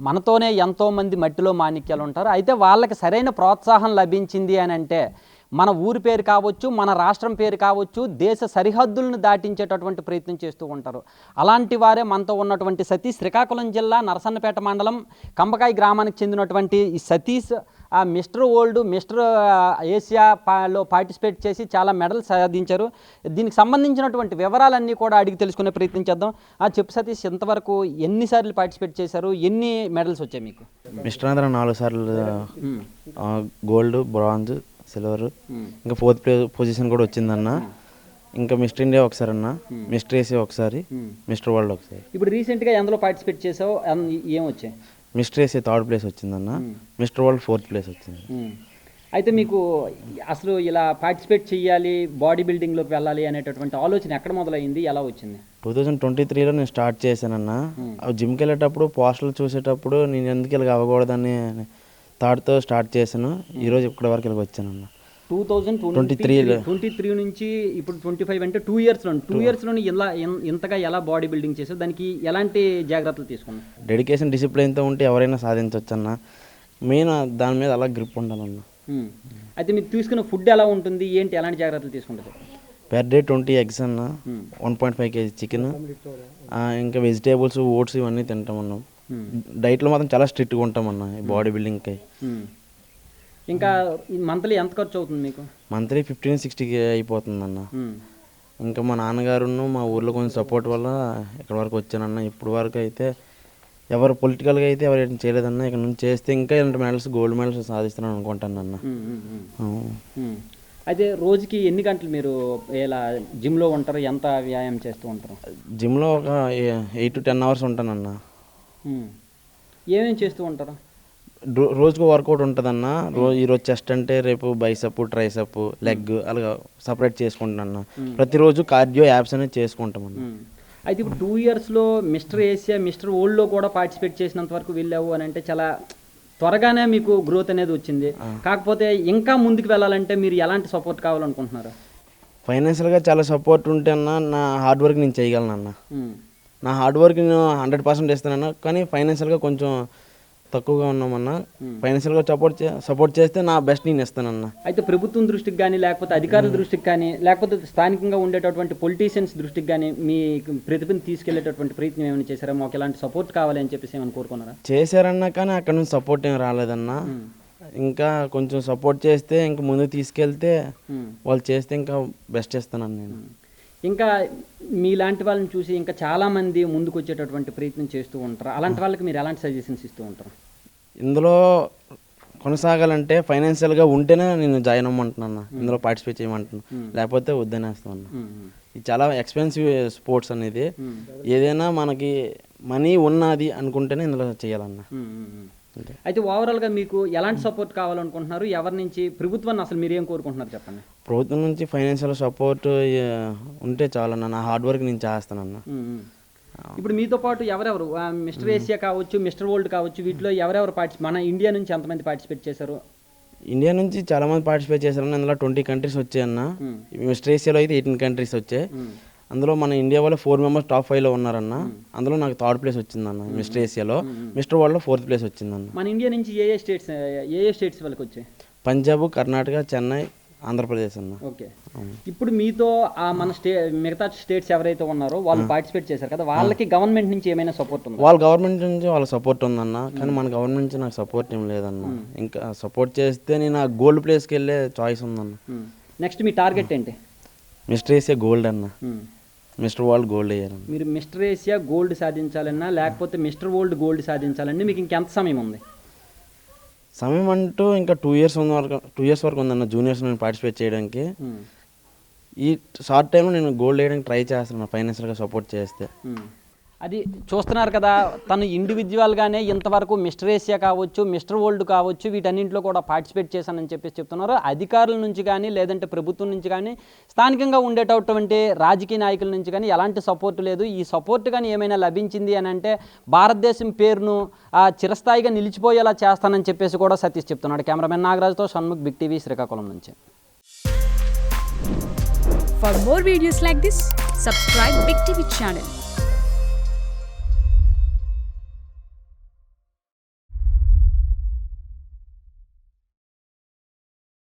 మనతోనే ఎంతోమంది మట్టిలో మాణిక్యాలు ఉంటారు. అయితే వాళ్ళకి సరైన ప్రోత్సాహం లభించింది అని అంటే మన ఊరి పేరు కావచ్చు, మన రాష్ట్రం పేరు కావచ్చు, దేశ సరిహద్దులను దాటించేటటువంటి ప్రయత్నం చేస్తూ ఉంటారు. అలాంటి వారే మనతో ఉన్నటువంటి సతీష్. శ్రీకాకుళం జిల్లా నరసన్నపేట మండలం కంబకాయ గ్రామానికి చెందినటువంటి ఈ సతీష్ మిస్టర్ వరల్డ్, మిస్టర్ ఏషియాలో పార్టిసిపేట్ చేసి చాలా మెడల్స్ సాధించారు. దీనికి సంబంధించినటువంటి వివరాలన్నీ కూడా అడిగి తెలుసుకునే ప్రయత్నం చేద్దాం. చెప్పు సతీష్, ఇంతవరకు ఎన్నిసార్లు పార్టిసిపేట్ చేశారు, ఎన్ని మెడల్స్ వచ్చాయి మీకు? మిస్టర్ ఆంధ్ర 4 సార్లు గోల్డ్, బ్రాంజ్, సిల్వర్, ఇంకా 4th పొజిషన్ కూడా వచ్చిందన్న. ఇంకా మిస్టర్ ఇండియా ఒకసారి అన్న, మిస్టర్ ఏషియా ఒకసారి, మిస్టర్ వరల్డ్ ఒకసారి. ఇప్పుడు రీసెంట్గా ఎందులో పార్టిసిపేట్ చేసావు, ఏం వచ్చాయి? మిస్టర్ ఏషియా 3rd ప్లేస్ వచ్చిందన్న, మిస్టర్ వరల్డ్ 4th ప్లేస్ వచ్చింది. అయితే మీకు అసలు ఇలా పార్టిసిపేట్ చేయాలి, బాడీ బిల్డింగ్లోకి వెళ్ళాలి అనేటటువంటి ఆలోచన ఎక్కడ మొదలైంది, ఎలా వచ్చింది? 2023లో నేను స్టార్ట్ చేశానన్న. జిమ్కి వెళ్ళేటప్పుడు పోస్టర్లు చూసేటప్పుడు నేను ఎందుకు ఇలాగ అవ్వకూడదని థాట్తో స్టార్ట్ చేశాను. ఈరోజు ఇక్కడి వరకు ఇలాగ వచ్చానన్న. 2023 నుంచి ఇప్పుడు 25 అంటే 2 ఇయర్స్లోని ఇంతగా ఎలా బాడీ బిల్డింగ్ చేసావు, దానికి ఎలాంటి జాగ్రత్తలు తీసుకున్నావు? డెడికేషన్, డిసిప్లిన్తో ఉంటే ఎవరైనా సాధించవచ్చు అన్న. మెయిన్ దాని మీద అలా గ్రిప్ ఉండాలన్న. అయితే మీరు తీసుకున్న ఫుడ్ ఎలా ఉంటుంది, ఏంటి, ఎలాంటి జాగ్రత్తలు తీసుకుంటారు? పెర్ డే 20 ఎగ్స్ అన్న, 1.5 kg చికెన్, ఇంకా వెజిటేబుల్స్, ఓట్స్ ఇవన్నీ తింటామన్నాం. డైట్లో మాత్రం చాలా స్ట్రిక్ట్గా ఉంటామన్న ఈ బాడీ బిల్డింగ్కి. ఇంకా మంత్లీ ఎంత ఖర్చు అవుతుంది మీకు? మంత్లీ 15-60 అయిపోతుందన్న. ఇంకా మా నాన్నగారును మా ఊర్లో కొంచెం సపోర్ట్ వల్ల ఇక్కడ వరకు వచ్చానన్న. ఇప్పుడు వరకు అయితే ఎవరు పొలిటికల్గా అయితే ఎవరు ఏం చేయలేదన్న. ఇక్కడ నుంచి చేస్తే ఇంకా ఇలాంటి మెడల్స్, గోల్డ్ మెడల్స్ సాధిస్తున్నాను అనుకుంటాను అన్న. అయితే రోజుకి ఎన్ని గంటలు మీరు ఇలా జిమ్లో ఉంటారు, ఎంత వ్యాయామం చేస్తూ ఉంటారు? జిమ్లో ఒక 8 to 10 hours ఉంటానన్న. ఏమేమి చేస్తూ ఉంటారు? రోజుకు వర్కౌట్ ఉంటుందన్న. ఈరోజు చెస్ట్ అంటే రేపు బైసప్, ట్రైసప్, లెగ్ అలాగా సపరేట్ చేసుకుంటానన్న. ప్రతిరోజు కార్డియో, యాప్స్ అనేది చేసుకుంటామన్న. అయితే ఇప్పుడు 2 ఇయర్స్లో మిస్టర్ ఏషియా, మిస్టర్ వరల్డ్లో కూడా పార్టిసిపేట్ చేసినంత వరకు వెళ్ళావు అని అంటే చాలా త్వరగానే మీకు గ్రోత్ అనేది వచ్చింది. కాకపోతే ఇంకా ముందుకు వెళ్ళాలంటే మీరు ఎలాంటి సపోర్ట్ కావాలనుకుంటున్నారు? ఫైనాన్షియల్గా చాలా సపోర్ట్ ఉంటే అన్న నా హార్డ్ వర్క్ నేను చేయగలను. నా హార్డ్ వర్క్ నేను 100% ఇస్తానన్నా. కానీ ఫైనాన్షియల్గా కొంచెం తక్కువగా ఉన్నామన్నా. ఫైనాన్షియల్గా సపోర్ట్ చేస్తే నా బెస్ట్ నేను ఇస్తానన్నా. అయితే ప్రభుత్వం దృష్టికి కానీ, లేకపోతే అధికారుల దృష్టికి కానీ, లేకపోతే స్థానికంగా ఉండేటటువంటి పొలిటీషియన్స్ దృష్టికి కానీ మీ ప్రతిభను తీసుకెళ్లేటటువంటి ప్రయత్నం ఏమైనా చేశారా? మాకు ఎలాంటి సపోర్ట్ కావాలి అని చెప్పేసి ఏమైనా కోరుకున్నారా? చేశారన్నా, కానీ అక్కడ నుంచి సపోర్ట్ ఏం రాలేదన్నా. ఇంకా కొంచెం సపోర్ట్ చేస్తే ఇంకా ముందుకు తీసుకెళ్తే వాళ్ళు చేస్తే ఇంకా బెస్ట్ ఇస్తానని నేను. ఇంకా మీలాంటి వాళ్ళని చూసి ఇంకా చాలామంది ముందుకు వచ్చేటటువంటి ప్రయత్నం చేస్తూ ఉంటారు. అలాంటి వాళ్ళకి మీరు ఎలాంటి సజెషన్స్ ఇస్తూ ఉంటారు? ఇందులో కొనసాగాలంటే ఫైనాన్షియల్గా ఉంటేనే నేను జాయిన్ అవ్వమంటున్నా, ఇందులో పార్టిసిపేట్ చేయమంటున్నాను. లేకపోతే వద్దనేస్తాను. ఇది చాలా ఎక్స్పెన్సివ్ స్పోర్ట్స్ అనేది. ఏదైనా మనకి మనీ ఉన్నది అనుకుంటేనే ఇందులో చేయాలన్న. అయితే ఓవరాల్గా మీకు ఎలాంటి సపోర్ట్ కావాలనుకుంటున్నారు? ఎవరి నుంచి, ప్రభుత్వాన్ని అసలు మీరు ఏం కోరుకుంటున్నారు చెప్పండి? ప్రభుత్వం నుంచి ఫైనాన్షియల్ సపోర్ట్ ఉంటే చాలన్న. నా హార్డ్ వర్క్ నేను చేస్తానన్న. ఇప్పుడు మీతో పాటు ఎవరెవరు, మిస్టర్ ఏషియా కావచ్చు, మిస్టర్ వరల్డ్ కావచ్చు, వీటిలో ఎవరెవరు మన ఇండియా నుంచి ఎంతమంది పార్టిసిపేట్ చేశారు? ఇండియా నుంచి చాలా మంది పార్టిసిపేట్ చేశారన్న. అందులో 20 కంట్రీస్ వచ్చాయన్న. మిస్టర్ ఏషియాలో అయితే 18 కంట్రీస్ వచ్చాయి. అందులో మన ఇండియా వాళ్ళు 4 మెంబర్స్ టాప్ 5లో ఉన్నారన్న. అందులో నాకు 3rd ప్లేస్ వచ్చిందన్న మిస్టర్ ఏషియాలో. మిస్టర్ వరల్డ్లో 4th ప్లేస్ వచ్చిందన్న. మన ఇండియా నుంచి ఏ ఏ స్టేట్స్ వాళ్ళకి వచ్చాయి? పంజాబ్, కర్ణాటక, చెన్నై, ఆంధ్రప్రదేశ్ అన్న. ఓకే. ఇప్పుడు మీతో మన మిగతా స్టేట్స్ ఎవరైతే ఉన్నారో వాళ్ళు పార్టిసిపేట్ చేశారు కదా, వాళ్ళకి గవర్నమెంట్ నుంచి ఏమైనా సపోర్ట్ ఉందా? వాళ్ళ గవర్నమెంట్ నుంచి వాళ్ళ సపోర్ట్ ఉందన్న. కానీ మన గవర్నమెంట్ నుంచి నాకు సపోర్ట్ ఏం లేదన్న. ఇంకా సపోర్ట్ చేస్తే నేను ఆ గోల్డ్ ప్లేస్కి వెళ్ళే చాయిస్ ఉందన్న. నెక్స్ట్ మీ టార్గెట్ ఏంటి? మిస్టర్ ఏషియా గోల్డ్ అన్న, మిస్టర్ వరల్డ్ గోల్డ్ అయ్యారు. మీరు మిస్టర్ ఏషియా గోల్డ్ సాధించాలన్నా, లేకపోతే మిస్టర్ వరల్డ్ గోల్డ్ సాధించాలన్నా మీకు ఇంకెంత సమయం ఉంది? సమయం అంటూ ఇంకా 2 ఇయర్స్ వరకు ఉందన్న జూనియర్స్ నేను పార్టిసిపేట్ చేయడానికి. ఈ షార్ట్ టైంలో నేను గోల్డ్ వేయడానికి ట్రై చేస్తున్నాను ఫైనాన్షియల్గా సపోర్ట్ చేస్తే. అది చూస్తున్నారు కదా, తను ఇండివిజువల్గానే ఇంతవరకు మిస్టర్ ఏషియా కావచ్చు, మిస్టర్ వరల్డ్ కావచ్చు, వీటన్నింటిలో కూడా పార్టిసిపేట్ చేశానని చెప్పేసి చెప్తున్నారు. అధికారుల నుంచి కానీ, లేదంటే ప్రభుత్వం నుంచి కానీ, స్థానికంగా ఉండేటటువంటి రాజకీయ నాయకుల నుంచి కానీ ఎలాంటి సపోర్ట్ లేదు. ఈ సపోర్ట్ కానీ ఏమైనా లభించింది అని అంటే భారతదేశం పేరును చిరస్థాయిగా నిలిచిపోయేలా చేస్తానని చెప్పేసి కూడా సతీష్ చెప్తున్నాడు. కెమెరామెన్ నాగరాజుతో షణ్ముఖ్, బిగ్ టీవీ, శ్రీకాకుళం నుంచి. For more videos like this, subscribe Big TV channel.